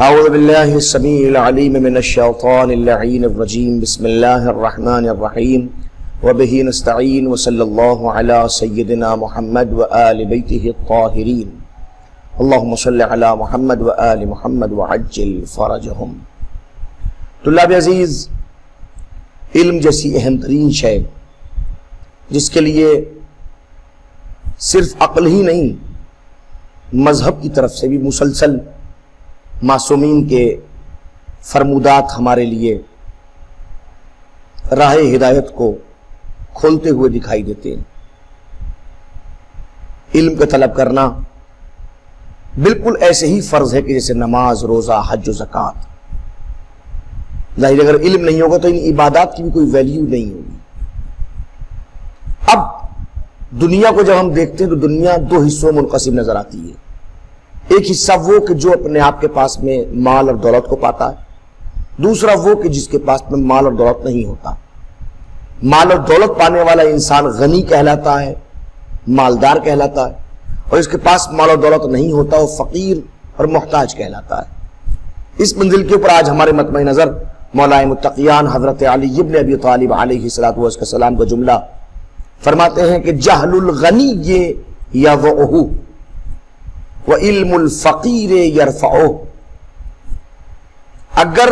اعوذ باللہ السمیع العلیم من الشیطان اللعین الرجیم بسم اللہ الرحمن الرحیم وبہ نستعین وصلی اللہ علی سیدنا محمد وآل بیتہ الطاہرین اللہم صلی علی محمد وآل محمد وعجل فرجہم۔ طلاب عزیز، علم جیسی اہم ترین شے جس کے لیے صرف عقل ہی نہیں مذہب کی طرف سے بھی مسلسل معصومین کے فرمودات ہمارے لیے راہ ہدایت کو کھولتے ہوئے دکھائی دیتے ہیں۔ علم کا طلب کرنا بالکل ایسے ہی فرض ہے کہ جیسے نماز، روزہ، حج و زکوٰۃ۔ ظاہر اگر علم نہیں ہوگا تو ان عبادات کی بھی کوئی ویلیو نہیں ہوگی۔ اب دنیا کو جب ہم دیکھتے ہیں تو دنیا دو حصوں میں منقسم نظر آتی ہے۔ ایک حصہ وہ کہ جو اپنے آپ کے پاس میں مال اور دولت کو پاتا ہے، دوسرا وہ کہ جس کے پاس میں مال اور دولت نہیں ہوتا۔ مال اور دولت پانے والا انسان غنی کہلاتا ہے، مالدار کہلاتا ہے، اور اس کے پاس مال اور دولت نہیں ہوتا وہ فقیر اور محتاج کہلاتا ہے۔ اس منزل کے اوپر آج ہمارے مطمع نظر مولائے متقیان حضرت علی ابن ابی طالب علیہ السلام کا جملہ فرماتے ہیں کہ جہل الغنی یضعہ وعلم الفقیر یرفعہ۔ اگر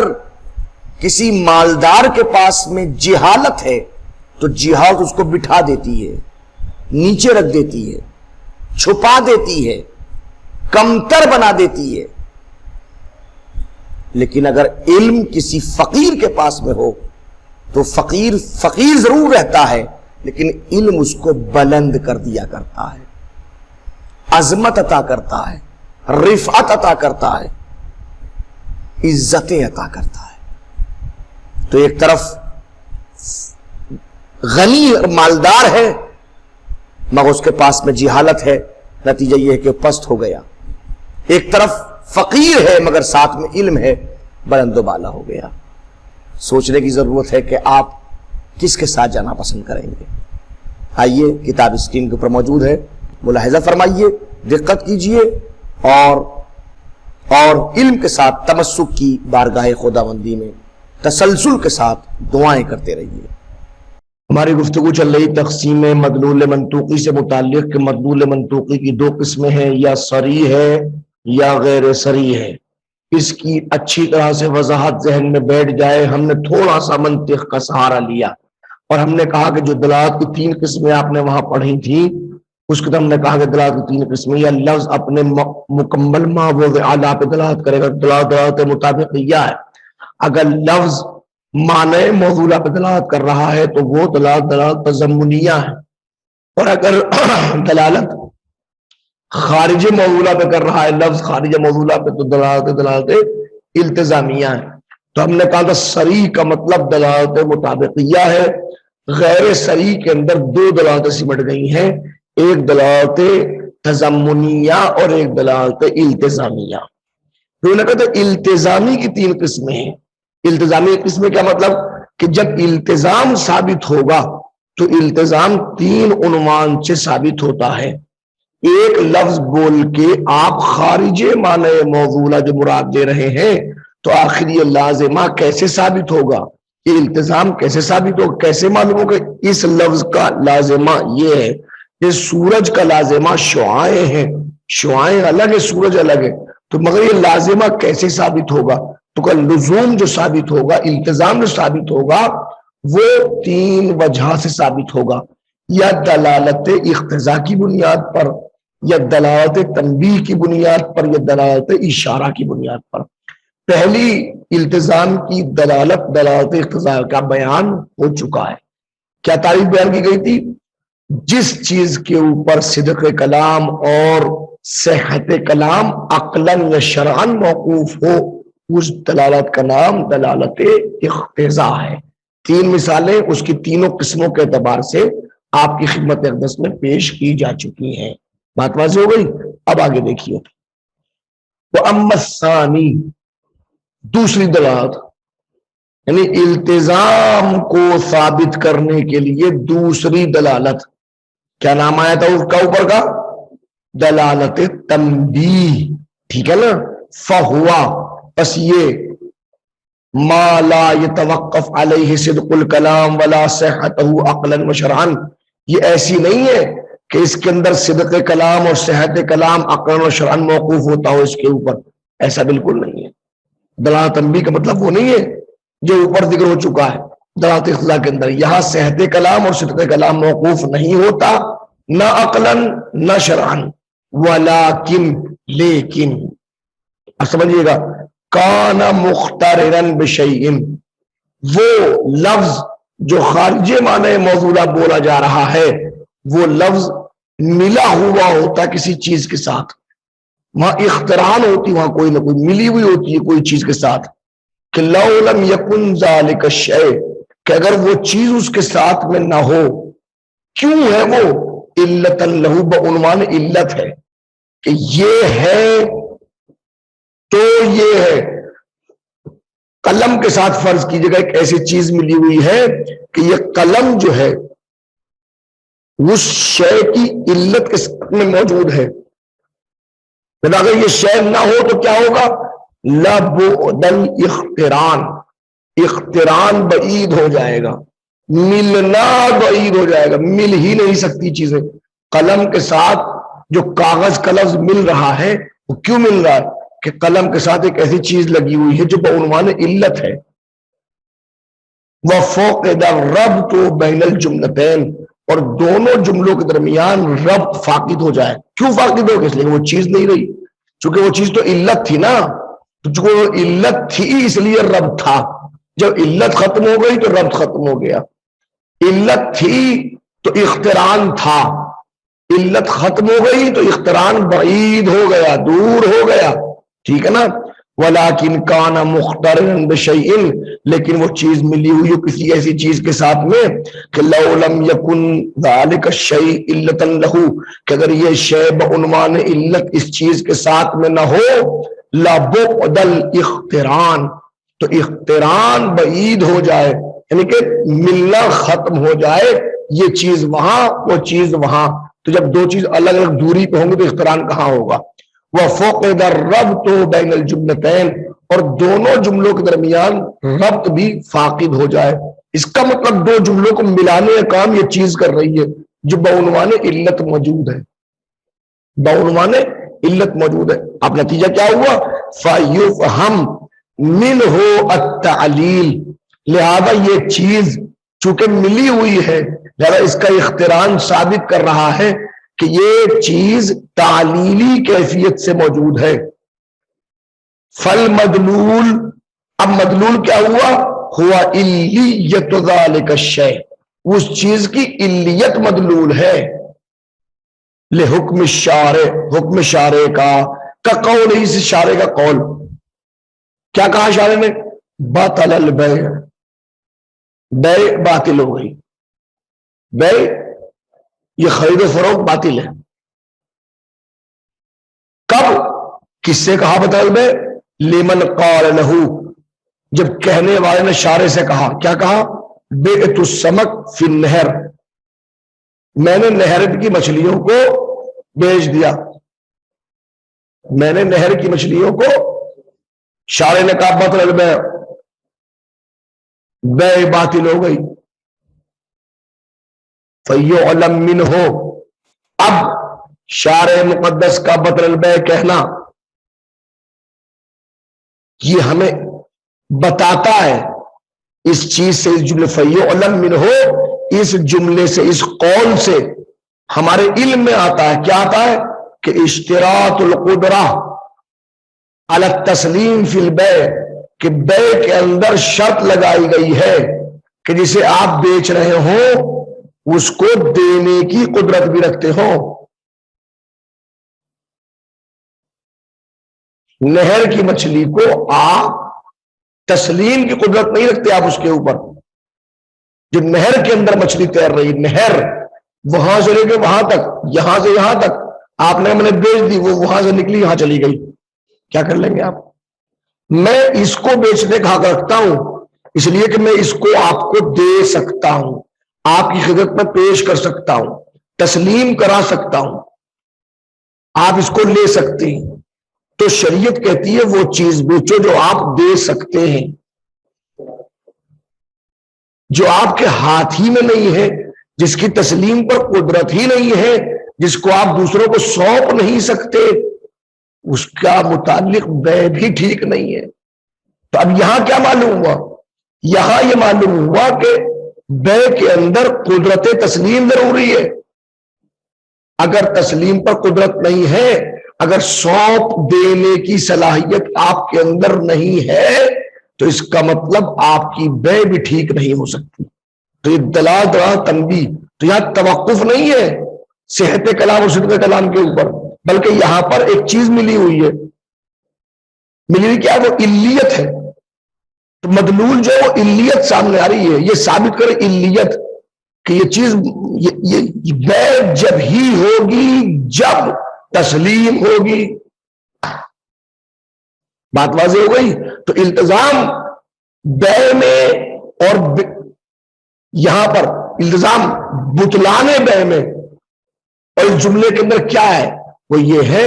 کسی مالدار کے پاس میں جہالت ہے تو جہالت اس کو بٹھا دیتی ہے، نیچے رکھ دیتی ہے، چھپا دیتی ہے، کمتر بنا دیتی ہے۔ لیکن اگر علم کسی فقیر کے پاس میں ہو تو فقیر ضرور رہتا ہے لیکن علم اس کو بلند کر دیا کرتا ہے، عظمت عطا کرتا ہے، رفعت عطا کرتا ہے، عزتیں عطا کرتا ہے۔ تو ایک طرف غنی اور مالدار ہے مگر اس کے پاس میں جہالت ہے، نتیجہ یہ ہے کہ پست ہو گیا۔ ایک طرف فقیر ہے مگر ساتھ میں علم ہے، بلند و بالا ہو گیا۔ سوچنے کی ضرورت ہے کہ آپ کس کے ساتھ جانا پسند کریں گے۔ آئیے، کتاب اسکرین کے اوپر موجود ہے، ملاحظہ فرمائیے، دقت کیجئے اور علم کے ساتھ تمسک کی بارگاہ خداوندی میں تسلسل کے ساتھ دعائیں کرتے رہیے۔ ہماری گفتگو چل رہی تقسیم مدلول منطوقی سے متعلق کہ مدلول منطوقی کی دو قسمیں ہیں، یا صریح ہے یا غیر صریح ہے۔ اس کی اچھی طرح سے وضاحت ذہن میں بیٹھ جائے۔ ہم نے تھوڑا سا منطق کا سہارا لیا اور ہم نے کہا کہ جو دلالت کی تین قسمیں آپ نے وہاں پڑھی تھیں، اس کو ہم نے کہا کہ دلالت کی تین قسمیں، یا لفظ اپنے مکمل ماحول اعلیٰ پہ دلالت کرے گا، دلالت مطابق یہ ہے۔ اگر لفظ معنی موضوعہ پہ دلالت کر رہا ہے تو وہ دلالت تضمنیہ ہے، اور اگر دلالت خارج موضوعہ پہ کر رہا ہے، لفظ خارج موضوعہ پہ، تو دلالت التزامیہ ہے۔ تو ہم نے کہا تھا صریح کا مطلب دلالت مطابقیہ ہے۔ غیر صریح کے اندر دو دلالتیں سمٹ گئی ہیں، ایک دلالت تضمنیہ اور ایک دلالت التزامیہ۔ تو انہوں نے کہا تھا التزامی کی تین قسمیں ہیں۔ التزامی قسمیں کیا مطلب کہ جب التزام ثابت ہوگا تو التزام تین عنوان سے ثابت ہوتا ہے۔ ایک لفظ بول کے آپ خارج معنی موضوعہ جو مراد دے رہے ہیں تو آخر یہ لازمہ کیسے ثابت ہوگا، یہ التزام کیسے ثابت ہوگا، کیسے معلوم ہوگا؟ اس لفظ کا لازمہ یہ ہے کہ سورج کا لازمہ شعاعیں ہیں، شعاعیں الگ ہے، سورج الگ ہے، تو مگر یہ لازمہ کیسے ثابت ہوگا؟ تو کہ لزوم جو ثابت ہوگا، التزام جو ثابت ہوگا وہ تین وجہ سے ثابت ہوگا، یا دلالت اقتضاء کی بنیاد پر، یا دلالت تنبیہ کی بنیاد پر، یا دلالت اشارہ کی بنیاد پر۔ پہلی التزام کی دلالت اقتضاء کا بیان ہو چکا ہے۔ کیا تعریف بیان کی گئی تھی؟ جس چیز کے اوپر صدق کلام اور صحت کلام عقلاً یا شرعاً موقوف ہو، اس دلالت کا نام دلالت اقتضاء ہے۔ تین مثالیں اس کی تینوں قسموں کے اعتبار سے آپ کی خدمت اقدس میں پیش کی جا چکی ہیں۔ بات واضح ہو گئی؟ اب آگے دیکھیے۔ وَأَمَّا الثَّانِي، دوسری دلالت، یعنی التزام کو ثابت کرنے کے لیے دوسری دلالت، کیا نام آیا تھا اس کا اوپر کا؟ دلالت تنبیہ، ٹھیک ہے نا؟ فہوا، بس یہ ما لا يتوقف علیہ صدق الکلام ولا صحتہ عقلا و شرعا، یہ ایسی نہیں ہے کہ اس کے اندر صدق کلام اور صحت کلام عقلا و شرعا موقوف ہوتا ہو اس کے اوپر، ایسا بالکل نہیں ہے۔ دلالت تنبیہ کا مطلب وہ نہیں ہے جو اوپر ذکر ہو چکا ہے دلالت اقتضاء کے اندر، یہاں صحت کلام اور صدق کلام موقوف نہیں ہوتا، نہ عقلا نہ شرعا، ولیکن لیکن، اب سمجھیے گا، کان مختررا بشیء، وہ لفظ جو خارج معنی موصولہ بولا جا رہا ہے وہ لفظ ملا ہوا ہوتا کسی چیز کے ساتھ، وہاں اختران ہوتی، وہاں کوئی نہ کوئی ملی ہوئی ہوتی ہے کوئی چیز کے ساتھ، کہ لو لم یکن ذالک الشیء، کہ اگر وہ چیز اس کے ساتھ میں نہ ہو، کیوں ہے وہ؟ علتا لہو، بعنوان علت ہے کہ یہ ہے تو یہ ہے۔ قلم کے ساتھ فرض کیجیے گا ایک ایسی چیز ملی ہوئی ہے کہ یہ قلم جو ہے اس شے کی علت کے ساتھ میں موجود ہے، اگر یہ شے نہ ہو تو کیا ہوگا؟ لبعد الاختران، اختران بعید ہو جائے گا، ملنا بعید ہو جائے گا، مل ہی نہیں سکتی چیزیں۔ قلم کے ساتھ جو کاغذ کا لفظ مل رہا ہے وہ کیوں مل رہا ہے؟ کہ قلم کے ساتھ ایک ایسی چیز لگی ہوئی ہے جو بعنوان علت ہے۔ وَفُقِدَ الرَّبْطُ بَيْنَ الْجُمْلَتَيْن، اور دونوں جملوں کے درمیان ربط فاقد ہو جائے۔ کیوں فاقد ہو؟ اس لیے وہ چیز نہیں رہی، چونکہ وہ چیز تو علت تھی نا، تو چونکہ وہ علت تھی اس لیے ربط تھا، جب علت ختم ہو گئی تو ربط ختم ہو گیا۔ علت تھی تو اختران تھا، علت ختم ہو گئی تو اختران بعید ہو گیا، دور ہو گیا، ٹھیک ہے نا۔ ولیکن کان مخترا بشیء، لیکن وہ چیز ملی ہوئی ہو کسی ایسی چیز کے ساتھ میں کہ لو لم یکن ذالک الشیء علتا لہو، کہ اگر یہ شے بعنوان علت اس چیز کے ساتھ میں نہ ہو، لبعد الاختران، تو اختران بعید ہو جائے، یعنی کہ ملنا ختم ہو جائے، یہ چیز وہاں وہ چیز وہاں، تو جب دو چیز الگ الگ دوری پہ ہوں گے تو اختران کہاں ہوگا؟ وَفُقِدَ الرَّبْطُ بَيْنَ الْجُمْلَتَيْن، اور دونوں جملوں کے درمیان ربط بھی فاقد ہو جائے۔ اس کا مطلب دو جملوں کو ملانے کا کام یہ چیز کر رہی ہے جو بعنوان علت موجود ہے، بعنوان علت موجود ہے۔ اب نتیجہ کیا ہوا؟ فَيُفْهَمْ مِنْهُ التَّعْلِيلُ، لہذا یہ چیز چونکہ ملی ہوئی ہے لہذا اس کا اختران ثابت کر رہا ہے کہ یہ چیز تعلیلی کیفیت سے موجود ہے۔ فالمدلول، اب مدلول کیا ہوا؟ ہوا علیت ذالک الشیء، اس چیز کی علیت مدلول ہے، لحکم الشارع، حکم شارع کا قول، اس شارع کا قول کیا کہا شارع نے؟ بطل البیع، بیع باطل ہو گئی، بیع یہ خرید و فروخت باطل ہے۔ کب؟ کس سے کہا بطل البیع؟ لمن قال لہو، جب کہنے والے نے شارع سے کہا، کیا کہا؟ بعت السمک فی النہر، میں نے نہر کی مچھلیوں کو بیچ دیا، میں نے نہر کی مچھلیوں کو، شارع نے کہا بطل البیع، بیع باطل ہو گئی۔ فَيُعْلَمْ مِنْهُ، اب شارع مقدس کا بطل البیع کہنا یہ ہمیں بتاتا ہے اس چیز سے، اس جملے فَيُعْلَمْ مِنْهُ، اس جملے سے، اس قول سے ہمارے علم میں آتا ہے، کیا آتا ہے؟ کہ اشتراط القدرہ علی التسلیم فی البیع، کہ بیع کے اندر شرط لگائی گئی ہے کہ جسے آپ بیچ رہے ہوں اس کو دینے کی قدرت بھی رکھتے ہو۔ نہر کی مچھلی کو آپ تسلیم کی قدرت نہیں رکھتے، آپ اس کے اوپر، جو نہر کے اندر مچھلی تیر رہی، نہر وہاں سے لے کے وہاں تک، یہاں سے یہاں تک آپ نے میں نے بیچ دی، وہ وہاں سے نکلی یہاں چلی گئی، کیا کر لیں گے آپ؟ میں اس کو بیچنے کا حق رکھتا ہوں اس لیے کہ میں اس کو آپ کو دے سکتا ہوں، آپ کی خدمت میں پیش کر سکتا ہوں، تسلیم کرا سکتا ہوں، آپ اس کو لے سکتے ہیں، تو شریعت کہتی ہے وہ چیز بیچو جو آپ دے سکتے ہیں، جو آپ کے ہاتھ ہی میں نہیں ہے، جس کی تسلیم پر قدرت ہی نہیں ہے، جس کو آپ دوسروں کو سونپ نہیں سکتے، اس کا متعلق بے بھی ٹھیک نہیں ہے۔ تو اب یہاں کیا معلوم ہوا؟ یہاں یہ معلوم ہوا کہ بے کے اندر قدرت تسلیم ضروری ہے۔ اگر تسلیم پر قدرت نہیں ہے، اگر سونپ دینے کی صلاحیت آپ کے اندر نہیں ہے، تو اس کا مطلب آپ کی بے بھی ٹھیک نہیں ہو سکتی۔ تو یہ دلال تنبیہ، تو یہاں توقف نہیں ہے صحت کلام اور صدق کلام کے اوپر، بلکہ یہاں پر ایک چیز ملی ہوئی ہے، ملی ہوئی کیا؟ وہ علیت ہے۔ تو مدلول جو علیت سامنے آ رہی ہے، یہ ثابت کرے علیت کہ یہ چیز یہ بے جب ہی ہوگی جب تسلیم ہوگی۔ بات واضح ہو گئی؟ تو التزام بے میں اور یہاں پر التزام بطلان بے میں، اور اس جملے کے اندر کیا ہے؟ وہ یہ ہے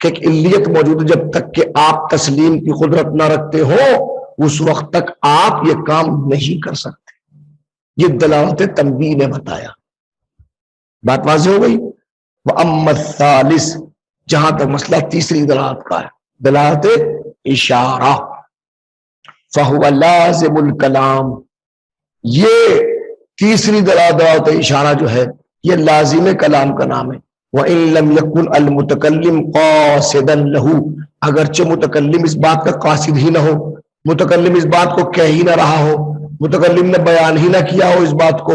کہ ایک علیت موجود ہے، جب تک کہ آپ تسلیم کی قدرت نہ رکھتے ہو اس وقت تک آپ یہ کام نہیں کر سکتے۔ یہ دلالت تنبیہ نے بتایا۔ بات واضح ہو گئی؟ وَأَمَّا الثَّالِثُ، جہاں تک مسئلہ تیسری دلالت کا ہے، دلالت اشارہ، فَهُوَ لَازِمُ الْكَلَامِ، یہ تیسری دلالت اشارہ جو ہے یہ لازم کلام کا نام ہے۔ وَإِن لَمْ يَكُنْ الْمُتَكَلِّمُ قَاصِدًا لَهُ، اگرچہ متکلم اس بات کا قاصد ہی نہ ہو، متکلم اس بات کو کہہ ہی نہ رہا ہو، متکلم نے بیان ہی نہ کیا ہو، اس بات کو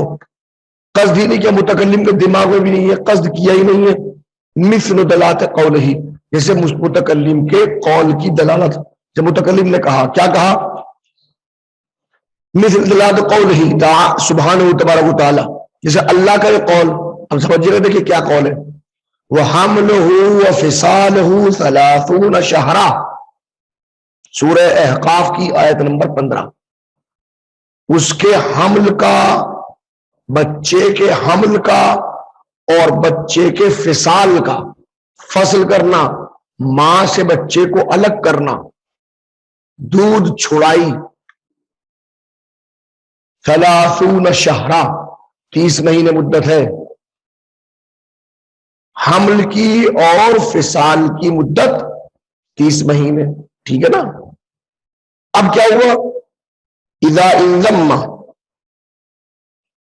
قصد ہی نہیں کیا، متکلم کے دماغ میں بھی نہیں ہے، قصد کیا ہی نہیں ہے، مثل دلالت قولہ، جیسے متکلم کے قول کی دلالت، جب متکلم نے کہا، کیا کہا؟ مثل دلالت قولہ سبحانہ تبارک و تعالی، جیسے اللہ کا یہ قول، اب سمجھے گا، دیکھیں کیا قول ہے، وَحَمْلُهُ وَفِصَالُهُ 30 شہرا، سورہ احقاف کی آیت نمبر 15، اس کے حمل کا، بچے کے حمل کا اور بچے کے فصال کا، فصل کرنا، ماں سے بچے کو الگ کرنا، دودھ چھڑائی، 30 شہرا، 30 مہینے مدت ہے، حمل کی اور فصال کی مدت 30 مہینے، ٹھیک ہے نا؟ اب کیا ہوا؟ اذا انضم،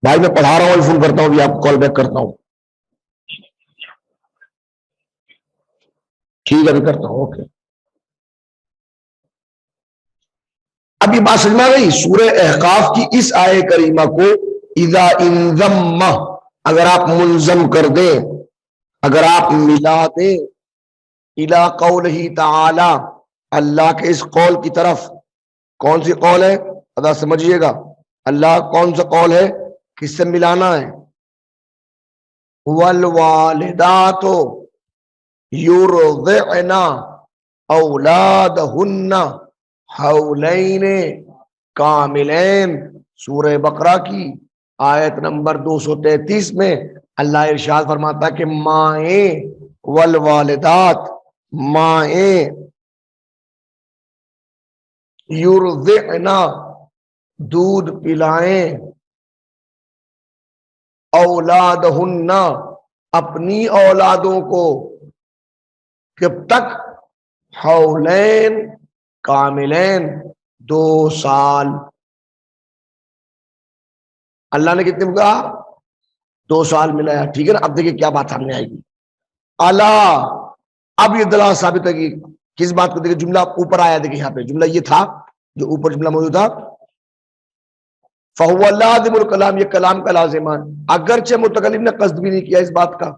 بھائی میں پڑھا رہا ہوں، فون کرتا ہوں، ابھی آپ کو کال بیک کرتا ہوں، ٹھیک ہے ابھی کرتا ہوں، اوکے۔ اب یہ بات سمجھ میں آ گئی؟ سورہ احقاف کی اس آیہ کریمہ کو اذا انضم، اگر آپ منظم کر دیں، اگر آپ ملا دیں الی قولہ تعالی، اللہ کے اس قول کی طرف، کون سی قول ہے؟ ادا سمجھیے گا، اللہ کون سا قول ہے، کس سے ملانا ہے؟ والوالدات یرضعن اولادہن حولین کاملین، سورہ بقرہ کی آیت نمبر 233 میں اللہ ارشاد فرماتا ہے کہ مائیں، والوالدات، مائیں، یرضعن، دودھ پلائیں، اولادہن، اپنی اولادوں کو، کب تک؟ حولین کاملین، 2 سال۔ اللہ نے کتنے کہا؟ 2 سال ملایا، ٹھیک ہے نا؟ اب دیکھیں کیا بات سامنے آئے گی، اللہ، اب یہ دلالت ثابت ہے کہ کس بات کو؟ دیکھیں جملہ اوپر آیا، دیکھیں یہاں پہ جملہ یہ تھا جو اوپر جملہ موجود تھا، فَهُوَ لَازِمُ الْكَلَامِ، یہ کلام کا لازمان، اگرچہ متکلم نے قصد بھی نہیں کیا اس بات کا،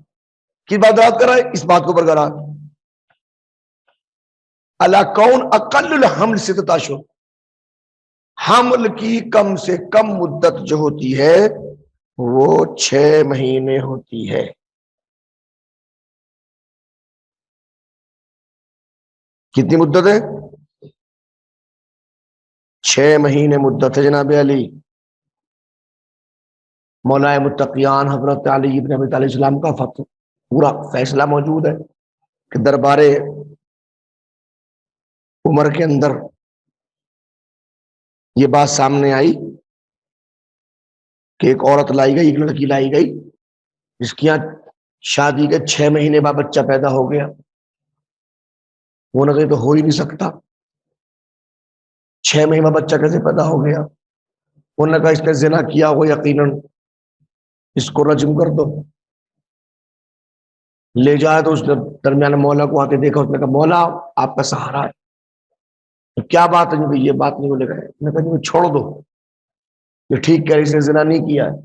کس بات دلالت کر رہا ہے؟ اس بات کو برقرار، اللہ کون اقل الحمل 6 اشہر، حمل کی کم سے کم مدت جو ہوتی ہے وہ 6 مہینے ہوتی ہے۔ کتنی مدت ہے؟ 6 مہینے مدت ہے جناب علی۔ مولا متقیان حضرت علی ابن ابی طالب السلام کا فتح، پورا فیصلہ موجود ہے کہ دربار عمر کے اندر یہ بات سامنے آئی کہ ایک عورت لائی گئی، ایک لڑکی لائی گئی جس کی یہاں شادی کے 6 مہینے بعد بچہ پیدا ہو گیا. وہ نہ کہیں تو ہو ہی نہیں سکتا، 6 مہینے بعد بچہ کیسے پیدا ہو گیا؟ انہوں نے کہا اس نے زنا کیا ہو یقیناً، اس کو رجم کر دو. لے جائے تو اس نے درمیان مولا کو آتے دیکھا، اس نے کہا مولا آپ کا سہارا ہے. تو کیا بات ہے؟ یہ بات نہیں بولے گئے. نے کہا جی چھوڑ دو، یہ ٹھیک کہہ رہی، اس نے زنا نہیں کیا ہے.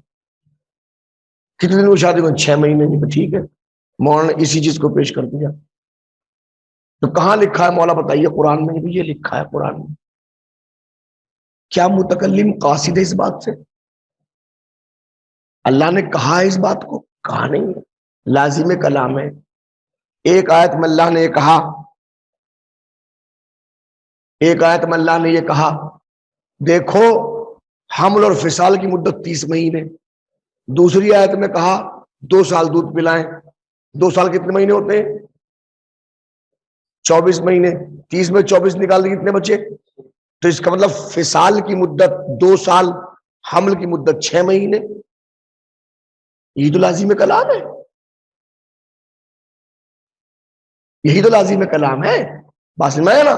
کتنے دن وہ شادی کو؟ 6 مہینے. نہیں ٹھیک ہے. مولا نے اسی چیز کو پیش کر دیا. تو کہاں لکھا ہے مولا بتائیے؟ قرآن میں. یہ لکھا ہے قرآن میں. کیا متکلم قاصد ہے اس بات سے؟ اللہ نے کہا ہے اس بات کو؟ کہا نہیں ہے، لازم کلام ہے. ایک آیت میں اللہ نے یہ کہا، ایک آیت میں اللہ نے یہ کہا دیکھو حمل اور فصال کی مدت 30 مہینے. دوسری آیت میں کہا 2 سال دودھ پلائیں. 2 سال کتنے مہینے ہوتے ہیں؟ 24 مہینے. 30 میں 24 نکال دیں کتنے بچے؟ تو اس کا مطلب فصال کی مدت 2 سال، حمل کی مدت 6 مہینے. یہی تو لازم کلام ہے، یہی تو لازم کلام ہے. بات میں ہے نا.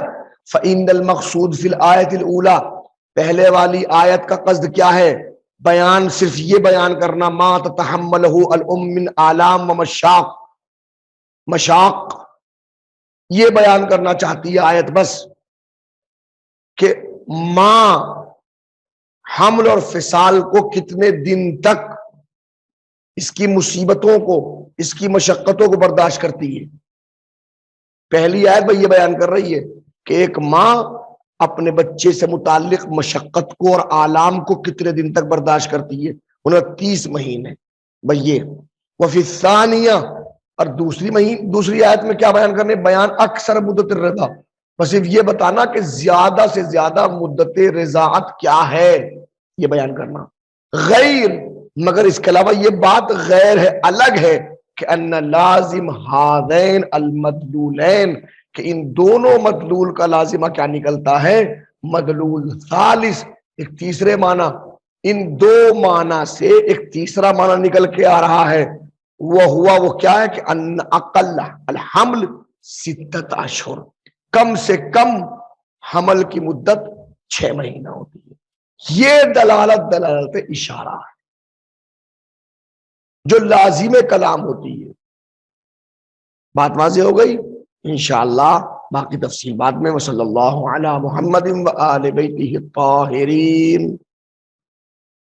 فَإِنَّ الْمَقْصُودِ فِي الْآيَةِ الْأُولَى، پہلے والی آیت کا قصد کیا ہے؟ بیان، صرف یہ بیان کرنا ما تتحملہ الام من آلام و مشاق. مشاق یہ بیان کرنا چاہتی ہے آیت بس کہ ماں حمل اور فصال کو کتنے دن تک اس کی مصیبتوں کو، اس کی مشقتوں کو برداشت کرتی ہے. پہلی آیت بھائی یہ بیان کر رہی ہے کہ ایک ماں اپنے بچے سے متعلق مشقت کو اور آلام کو کتنے دن تک برداشت کرتی ہے. 29 مہینے بھائی یہ. وفی الثانیہ، اور دوسری آیت میں کیا بیان کرنے؟ بیان اکثر مدت الرضا، بس صرف یہ بتانا کہ زیادہ سے زیادہ مدت رضاعت کیا ہے یہ بیان کرنا. غیر، مگر اس کے علاوہ یہ بات غیر ہے، الگ ہے کہ ان لازم ہذین المدلولین، کہ ان دونوں مدلول کا لازمہ کیا نکلتا ہے؟ مدلول ثالث، ایک تیسرے معنی. ان 2 معنی سے ایک تیسرا معنی نکل کے آ رہا ہے. وہ کیا ہے کہ ان اقل الحمل 6 اشہر، کم سے کم حمل کی مدت 6 مہینہ ہوتی ہے. یہ دلالت اشارہ ہے جو لازم کلام ہوتی ہے. بات واضح ہو گئی؟ انشاءاللہ باقی تفصیل بعد میں. وصلی اللہ علی محمد و آل بیتہ الطاہرین.